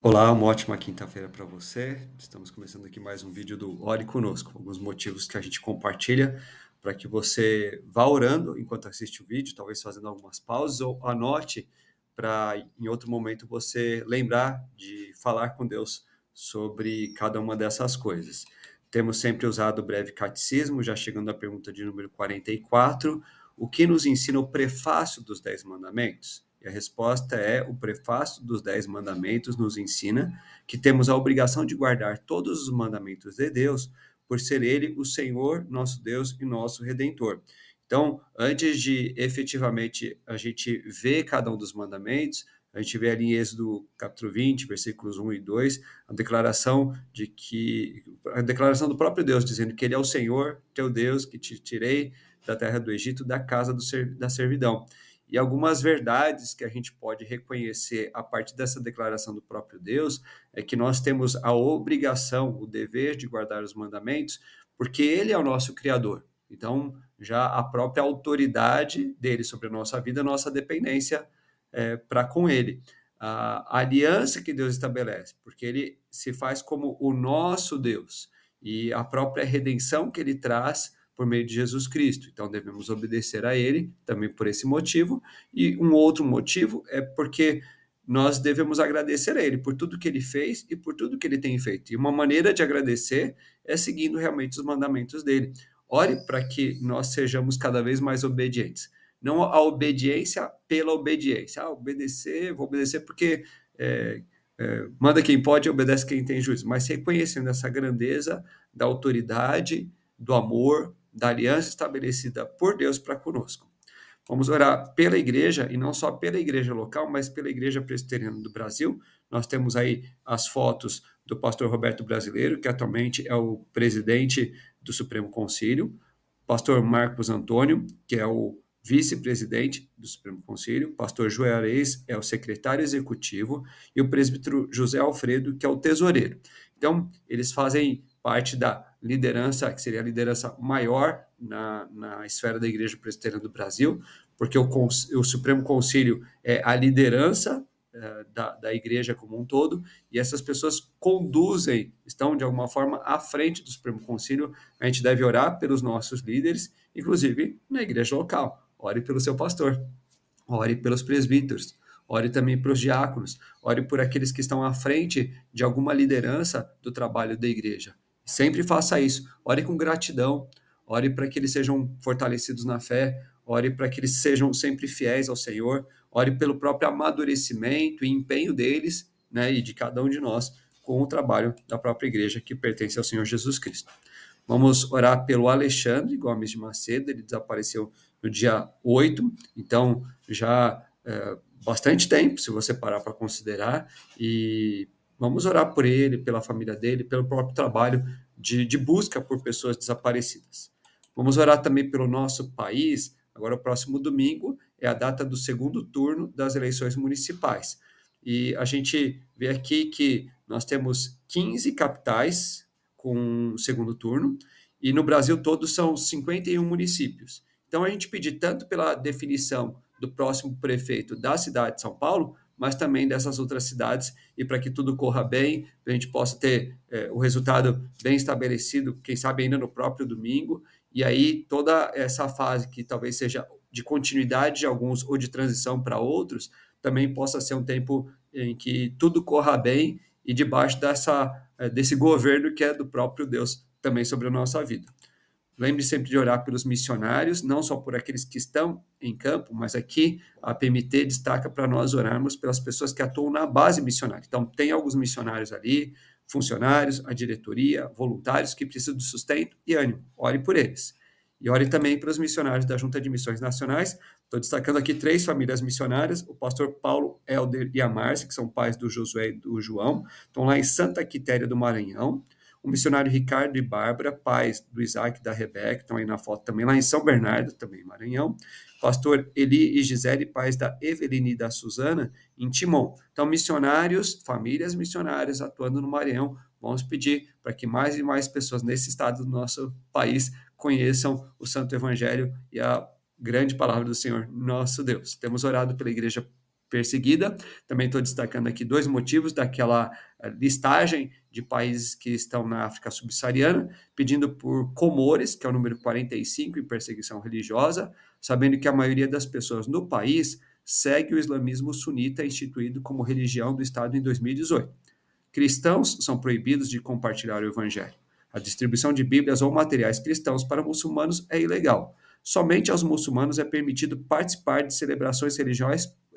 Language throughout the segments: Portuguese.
Olá, uma ótima quinta-feira para você. Estamos começando aqui mais um vídeo do Ore Conosco, alguns motivos que a gente compartilha para que você vá orando enquanto assiste o vídeo, talvez fazendo algumas pausas, ou anote para em outro momento você lembrar de falar com Deus sobre cada uma dessas coisas. Temos sempre usado o breve catecismo, já chegando à pergunta de número 44, o que nos ensina o prefácio dos Dez Mandamentos? E a resposta é: o prefácio dos Dez Mandamentos nos ensina que temos a obrigação de guardar todos os mandamentos de Deus, por ser Ele o Senhor, nosso Deus e nosso Redentor. Então, antes de efetivamente a gente ver cada um dos mandamentos, a gente vê ali em Êxodo capítulo 20, versículos 1 e 2, a declaração do próprio Deus, dizendo que Ele é o Senhor, teu Deus, que te tirei da terra do Egito, da casa da servidão. E algumas verdades que a gente pode reconhecer a partir dessa declaração do próprio Deus é que nós temos a obrigação, o dever de guardar os mandamentos, porque Ele é o nosso Criador. Então, já a própria autoridade dele sobre a nossa vida, a nossa dependência para com Ele. A aliança que Deus estabelece, porque Ele se faz como o nosso Deus, e a própria redenção que Ele traz por meio de Jesus Cristo. Então, devemos obedecer a Ele também por esse motivo. E um outro motivo é porque nós devemos agradecer a Ele por tudo que Ele fez e por tudo que Ele tem feito. E uma maneira de agradecer é seguindo realmente os mandamentos dele. Ore para que nós sejamos cada vez mais obedientes. Não a obediência pela obediência. Obedecer, vou obedecer porque manda quem pode, obedece quem tem juízo. Mas reconhecendo essa grandeza da autoridade, do amor, da aliança estabelecida por Deus para conosco. Vamos orar pela igreja, e não só pela igreja local, mas pela igreja presbiteriana do Brasil. Nós temos aí as fotos do pastor Roberto Brasileiro, que atualmente é o presidente do Supremo Concílio, pastor Marcos Antônio, que é o vice-presidente do Supremo Concílio, pastor Juarez é o secretário executivo, e o presbítero José Alfredo, que é o tesoureiro. Então, eles fazem parte da liderança, que seria a liderança maior na esfera da Igreja Presbiteriana do Brasil, porque o Supremo Concílio é a liderança da igreja como um todo, e essas pessoas conduzem, estão de alguma forma à frente do Supremo Concílio. A gente deve orar pelos nossos líderes, inclusive na igreja local. Ore pelo seu pastor, ore pelos presbíteros, ore também pelos diáconos, ore por aqueles que estão à frente de alguma liderança do trabalho da igreja. Sempre faça isso. Ore com gratidão, ore para que eles sejam fortalecidos na fé, ore para que eles sejam sempre fiéis ao Senhor, ore pelo próprio amadurecimento e empenho deles, né, e de cada um de nós, com o trabalho da própria igreja que pertence ao Senhor Jesus Cristo. Vamos orar pelo Alexandre Gomes de Macedo, ele desapareceu no dia 8, então já bastante tempo, se você parar para considerar, e vamos orar por ele, pela família dele, pelo próprio trabalho de busca por pessoas desaparecidas. Vamos orar também pelo nosso país. Agora, o próximo domingo é a data do segundo turno das eleições municipais. E a gente vê aqui que nós temos 15 capitais com segundo turno, e no Brasil todo são 51 municípios. Então, a gente pede tanto pela definição do próximo prefeito da cidade de São Paulo, mas também dessas outras cidades, e para que tudo corra bem, para a gente possa ter o resultado bem estabelecido, quem sabe ainda no próprio domingo, e aí toda essa fase que talvez seja de continuidade de alguns ou de transição para outros, também possa ser um tempo em que tudo corra bem e debaixo desse governo que é do próprio Deus também sobre a nossa vida. Lembre sempre de orar pelos missionários, não só por aqueles que estão em campo, mas aqui a PMT destaca para nós orarmos pelas pessoas que atuam na base missionária. Então, tem alguns missionários ali, funcionários, a diretoria, voluntários que precisam de sustento e ânimo. Ore por eles. E ore também para os missionários da Junta de Missões Nacionais. Estou destacando aqui 3 famílias missionárias: o pastor Paulo, Helder e a Márcia, que são pais do Josué e do João, estão lá em Santa Quitéria do Maranhão. O missionário Ricardo e Bárbara, pais do Isaac e da Rebeca, estão aí na foto também, lá em São Bernardo, também em Maranhão. Pastor Eli e Gisele, pais da Eveline e da Suzana, em Timon. Então, missionários, famílias missionárias atuando no Maranhão. Vamos pedir para que mais e mais pessoas nesse estado do nosso país conheçam o Santo Evangelho e a grande palavra do Senhor, nosso Deus. Temos orado pela igreja perseguida. Também estou destacando aqui 2 motivos daquela listagem de países que estão na África subsaariana, pedindo por Comores, que é o número 45 em perseguição religiosa, sabendo que a maioria das pessoas no país segue o islamismo sunita instituído como religião do Estado em 2018. Cristãos são proibidos de compartilhar o evangelho. A distribuição de Bíblias ou materiais cristãos para muçulmanos é ilegal. Somente aos muçulmanos é permitido participar de celebrações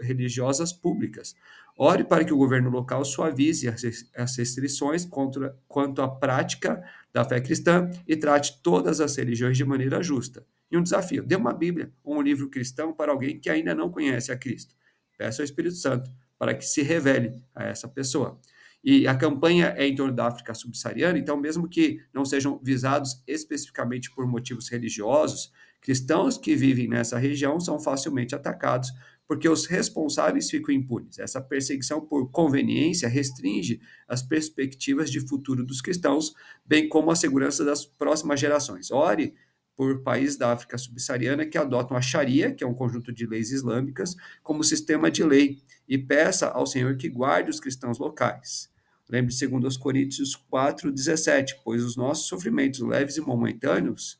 religiosas públicas. Ore para que o governo local suavize as restrições quanto à prática da fé cristã e trate todas as religiões de maneira justa. E um desafio: dê uma Bíblia ou um livro cristão para alguém que ainda não conhece a Cristo. Peça ao Espírito Santo para que se revele a essa pessoa. E a campanha é em torno da África subsaariana, então, mesmo que não sejam visados especificamente por motivos religiosos, cristãos que vivem nessa região são facilmente atacados porque os responsáveis ficam impunes. Essa perseguição por conveniência restringe as perspectivas de futuro dos cristãos, bem como a segurança das próximas gerações. Ore por países da África subsaariana que adotam a Sharia, que é um conjunto de leis islâmicas, como sistema de lei, e peça ao Senhor que guarde os cristãos locais. Lembre-se, 2 Coríntios 4:17, pois os nossos sofrimentos leves e momentâneos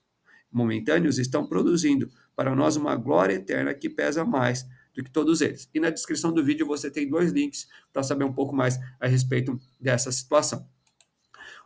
estão produzindo para nós uma glória eterna que pesa mais do que todos eles. E na descrição do vídeo você tem 2 links para saber um pouco mais a respeito dessa situação.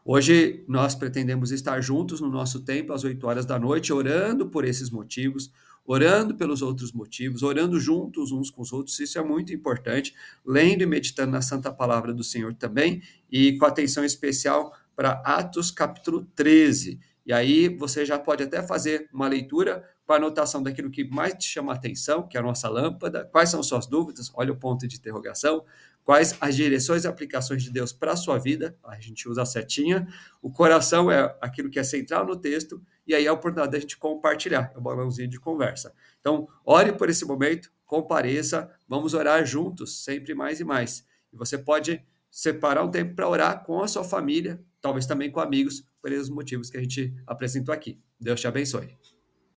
Hoje nós pretendemos estar juntos no nosso templo às 8 horas da noite, orando por esses motivos, orando pelos outros motivos, orando juntos uns com os outros. Isso é muito importante, lendo e meditando na Santa Palavra do Senhor também, e com atenção especial para Atos capítulo 13. E aí você já pode até fazer uma leitura com a anotação daquilo que mais te chama a atenção, que é a nossa lâmpada, quais são suas dúvidas, olha o ponto de interrogação, quais as direções e aplicações de Deus para a sua vida, a gente usa a setinha, o coração é aquilo que é central no texto, e aí é a oportunidade da gente compartilhar, é um balãozinho de conversa. Então, ore por esse momento, compareça, vamos orar juntos, sempre mais e mais. E você pode separar um tempo para orar com a sua família, talvez também com amigos, por esses motivos que a gente apresentou aqui. Deus te abençoe.